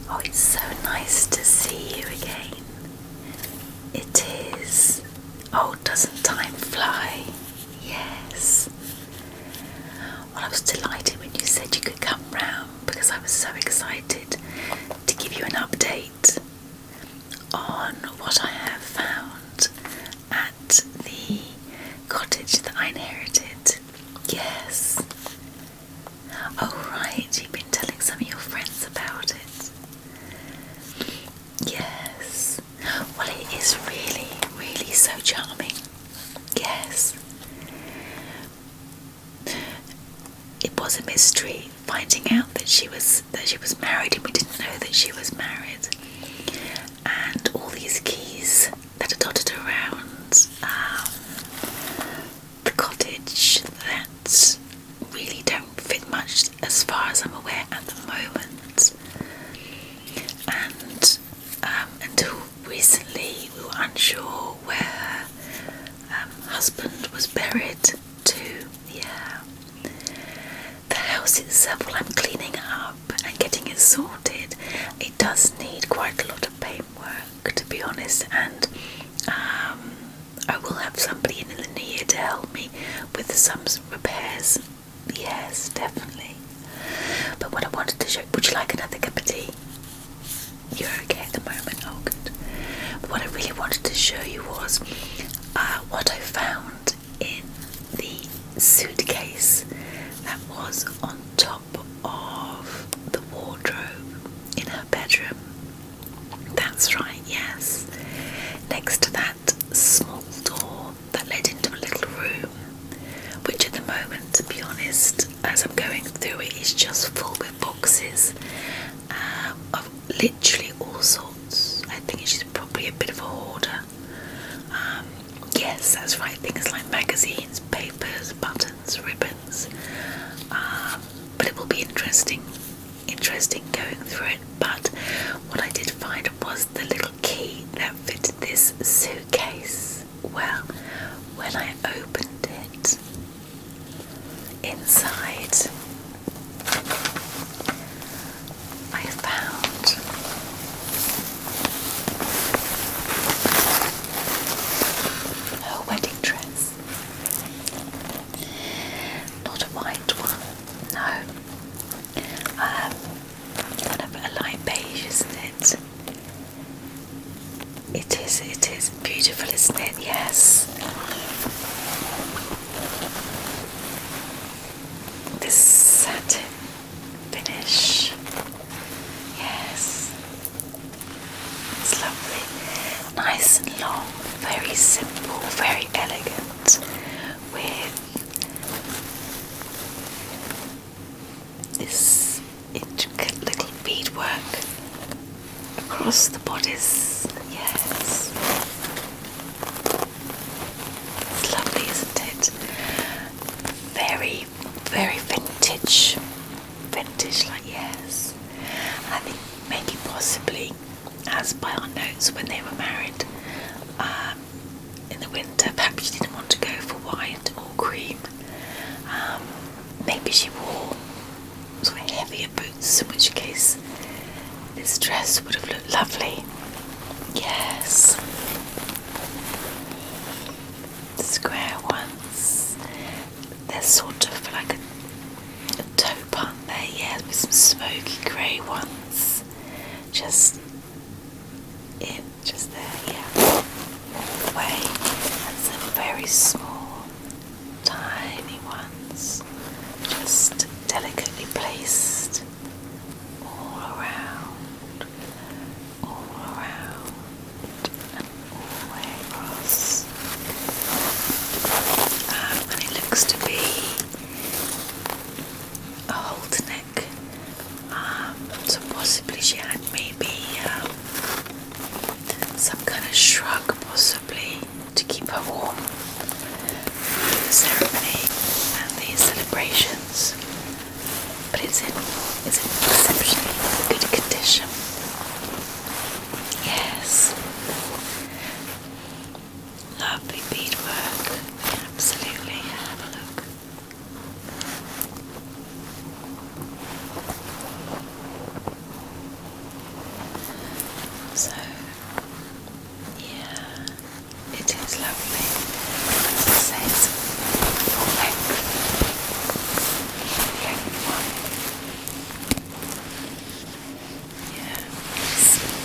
Oh, it's so nice to see you again. It is. Oh, doesn't time fly? Yes. Well, I was delighted when you said you could come round because I was so excited to give you an update on what I have found at the cottage that I inherited. Yes. Oh, right, you've been telling some of your friends about it. Yes. Well, it is really, really so charming. Yes. It was a mystery finding out that she was married, and we didn't know that she was married. And all these keys that are dotted around the cottage that really don't fit much as far as I'm aware at the moment. And until recently we were unsure where her husband was buried too. Yeah. The house itself, while I'm cleaning it up and getting it sorted, it does need quite a lot of paintwork, to be honest, and I will have somebody in the new year to help me with some repairs. Yes, definitely. But what I wanted to show, would you like another cup of tea? You're okay at the moment? Oh, good. But what I really wanted to show you was what I found in the suitcase that was on top of the wardrobe in her bedroom. That's right, yes. Next to that small door that led into a little room, which at the moment, to be honest, as I'm going through it, is just full with boxes of literally all sorts. I think she's probably a bit of a hoarder. Yes, that's right, things like magazines, papers, buttons, ribbons. But it will be interesting going through it. But what I did find was the little key that fitted this suitcase. Well, when I opened it, inside I found her wedding dress. Not a white one, no. Kind of a light beige, isn't it? It is beautiful, isn't it? Yes. This satin finish. Yes. It's lovely. Nice and long, very simple, very elegant, with this intricate little beadwork across the bodice. Yes. It's lovely, isn't it? Very, very vintage. Vintage, like, yes. And I think maybe possibly, as by our notes when they were married, in the winter, perhaps she didn't want to go for white or cream. Maybe she wore sort of heavier boots, in which case this dress would have looked lovely. Yes. The square ones, they're sort of like a taupe, aren't they? Yeah, with some smoky grey ones. Just there, yeah. All the way. And some very small, tiny ones. Just delicately placed all around, and all the way across. And it looks to be a halter neck. So possibly she had maybe some kind of shrug, possibly, to keep her warm for the ceremony and the celebrations. But it's in exceptionally good condition. Yes. Lovely beadwork. Absolutely. Have a look.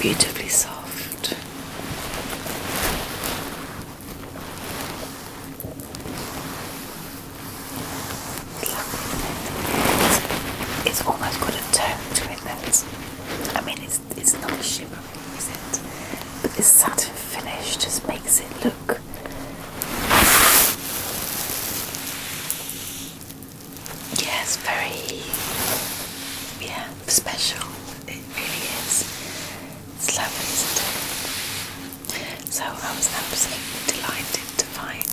beautifully soft. It's lovely, isn't it? It's almost got a tone to it that, I mean, it's not shimmering, is it? But this satin finish just makes it look very, special. It really is. It's lovely, isn't it? So I was absolutely delighted to find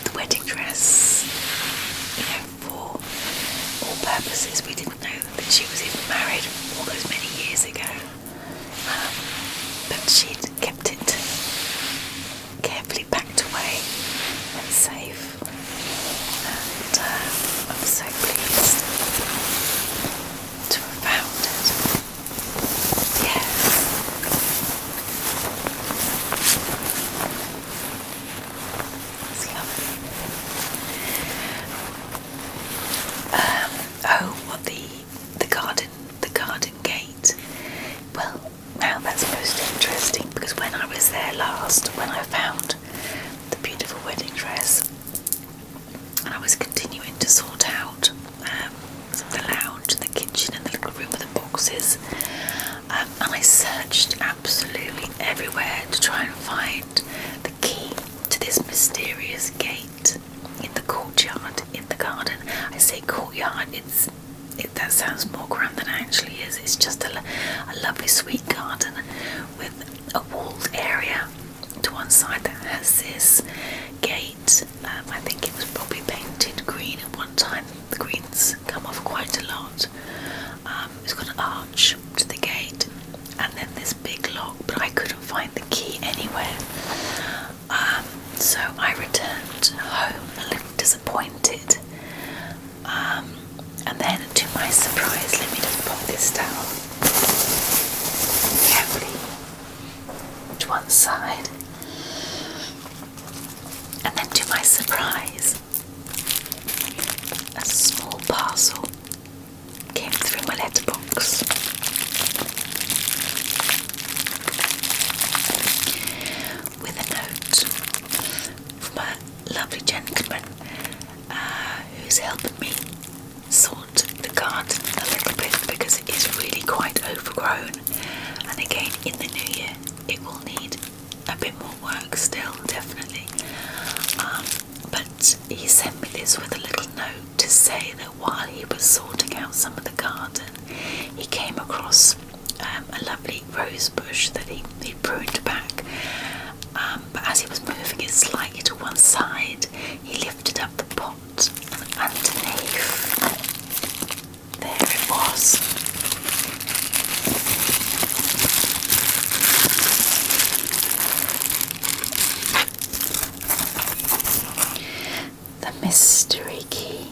the wedding dress, for all purposes. We didn't know that she was even married all those many years ago, but she'd kept it carefully packed away and safe. And I'm so pleased to have found it. Yes. It's lovely. The garden gate. Well, now that's most interesting, because when I was there last, when I found the beautiful wedding dress, and I was continuing to sort out the lounge and the kitchen and the little room with the boxes, and I searched absolutely everywhere to try and find the key to this mysterious gate in the courtyard in the garden. I say courtyard, that sounds more grand than it actually is. It's just a lovely sweet garden with a walled area to one side that has this gate. I think it was probably painted green at one time. The greens come off quite a lot. It's got an arch to the gate, and then this big lock, but I couldn't find the key anywhere. So I returned home a little disappointed. And then, to my surprise, let me just pop this down carefully to one side. And then, to my surprise, a small parcel came through my letterbox. With a note from a lovely gentleman who's helping me sort the garden a little bit, because it is really quite overgrown, and again in the new year it will need a bit more work still, definitely. But he sent me this with a little note to say that while he was sorting out some of the garden, he came across a lovely rose bush that he pruned back, but as he was moving it slightly to one side, he lifted up the pot, and underneath there it was. The mystery key.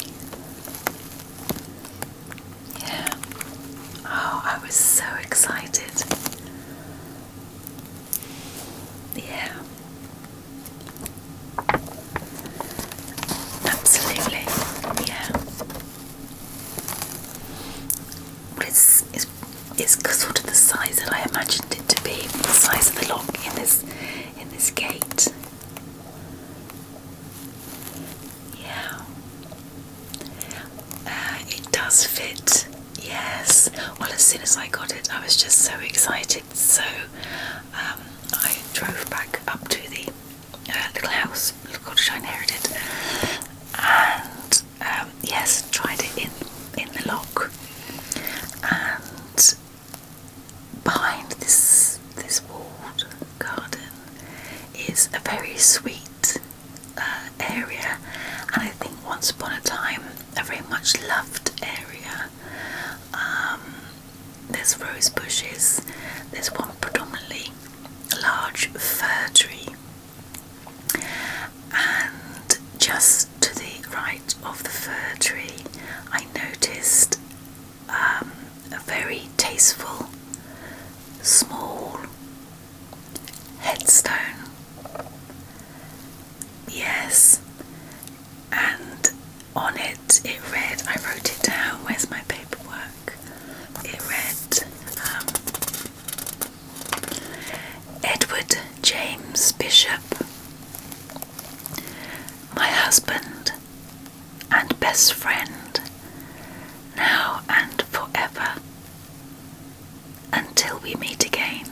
Yeah. Oh, I was so excited. Yeah. Absolutely. Yeah. But it's sort of the size that I imagined it to be, the size of the lock in this gate. Yeah. It does fit. Yes. Well, as soon as I got it, I was just so excited. So I drove back up to the little house, little cottage I inherited, and yes, tried it in the lock. And behind this walled garden is a very sweet area, and I think once upon a time a very much loved area. There's rose bushes, there's one predominantly large fir tree, and just to the right of the fir tree I noticed a very tasteful small headstone. Yes, and on it read, I wrote it down, where's my paperwork? It read, James Bishop, my husband and best friend, now and forever, until we meet again.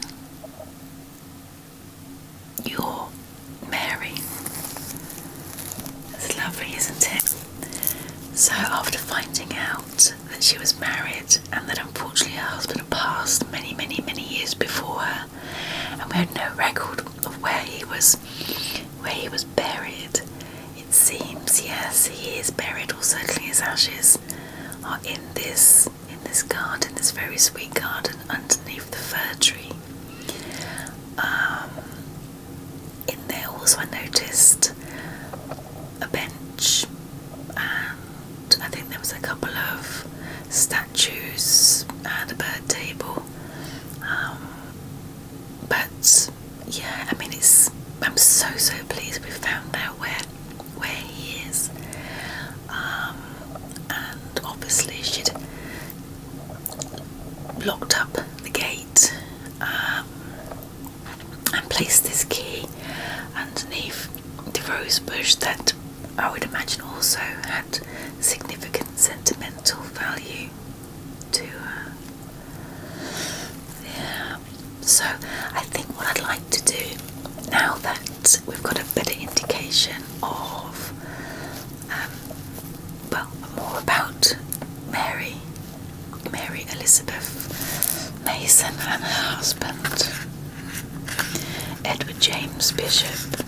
Your Mary. It's lovely, isn't it? So after finding out that she was married and that unfortunately her husband had passed many years before her, and we had no record of where he was buried, it seems, yes, he is buried, or certainly his ashes are in this garden, this very sweet garden underneath the fir tree. In there also I noticed a bench, and I think there was a couple of statues and a bird table. But yeah, I mean, I'm so pleased we found out where he is. And obviously she'd locked up the gate and placed this key underneath the rose bush that I would imagine also had significant sentimental value to her. Yeah. So I think what I'd like to do, now that we've got a better indication of, more about Mary Elizabeth Mason and her husband, Edward James Bishop.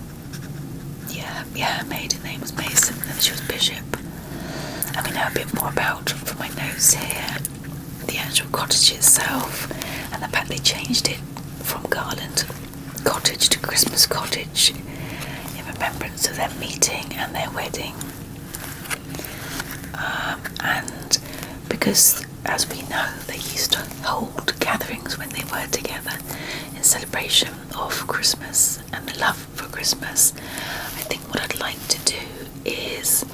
Yeah, her maiden name was Mason and she was Bishop. And we know a bit more about, from my notes here, the actual cottage itself, and the fact they changed it from Garland Cottage to Christmas Cottage in remembrance of their meeting and their wedding. And because, as we know, they used to hold gatherings when they were together in celebration of Christmas and the love for Christmas, I think what I'd like to do is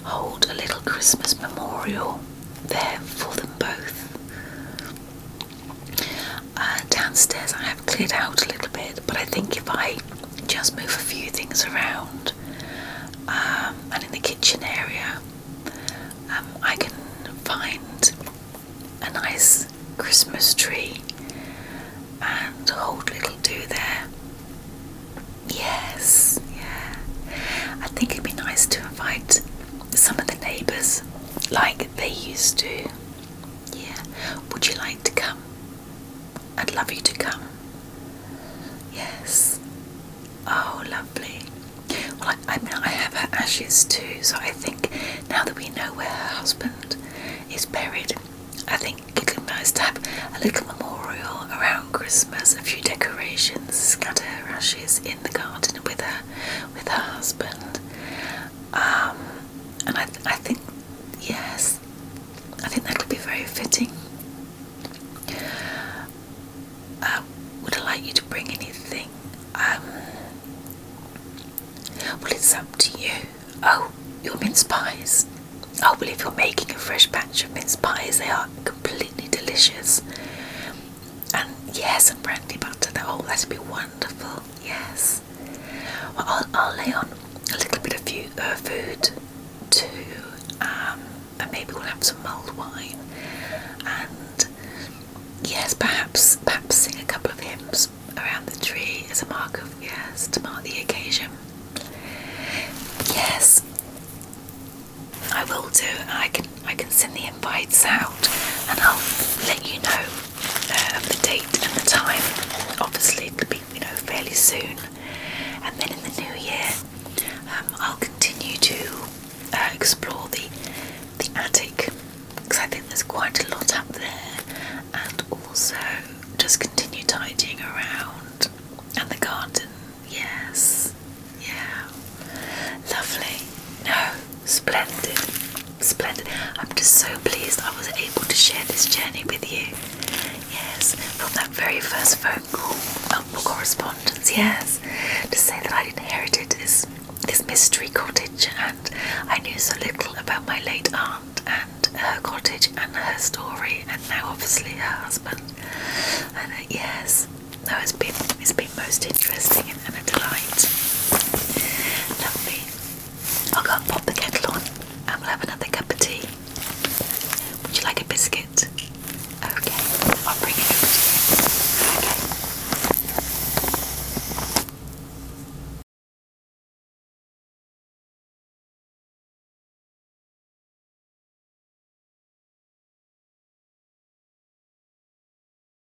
hold a little Christmas memorial there for them both. Downstairs I have cleared out a little bit, but I think if I just move a few things around, and in the kitchen area, I can find a nice Christmas tree and hold little do there. Yes, yeah. I think it'd be nice to invite some of the neighbours like they used to. Yeah. Would you like to come? I'd love you to come. Yes. Oh, lovely. Well, I have her ashes too, so I think now that we know where her husband is buried, I think it'd be nice to have a little memorial around Christmas, a few decorations, scatter her ashes in the garden with her husband. And I think, yes, I think that would be very fitting. Would I like you to bring anything? Well, it's up to you. Oh, your mince pies. Oh, well, if you're making a fresh batch of mince pies, they are completely delicious. And yes, and brandy butter. That'd be wonderful. Yes. Well, I'll lay on a little bit of food too, and maybe we'll have some mulled wine. And yes, perhaps sing a couple of hymns around the tree as a mark of, yes, to mark the occasion. Yes, I will do. I can send the invites out, and I'll let you know of the date and the time. Obviously, it'll be fairly soon, and then in the new year, I'll continue to explore the attic, because I think there's quite a lot up there, and also just continue tidying around and the garden. Yes, yeah, lovely. No, splendid. I'm just so pleased I was able to share this journey with you. Yes, from that very first phone call for correspondence, yes, to say that I'd inherited this mystery cottage, and I knew so little about my late aunt and her cottage and her story, and now obviously her husband. And yes, though it's been most interesting and a delight.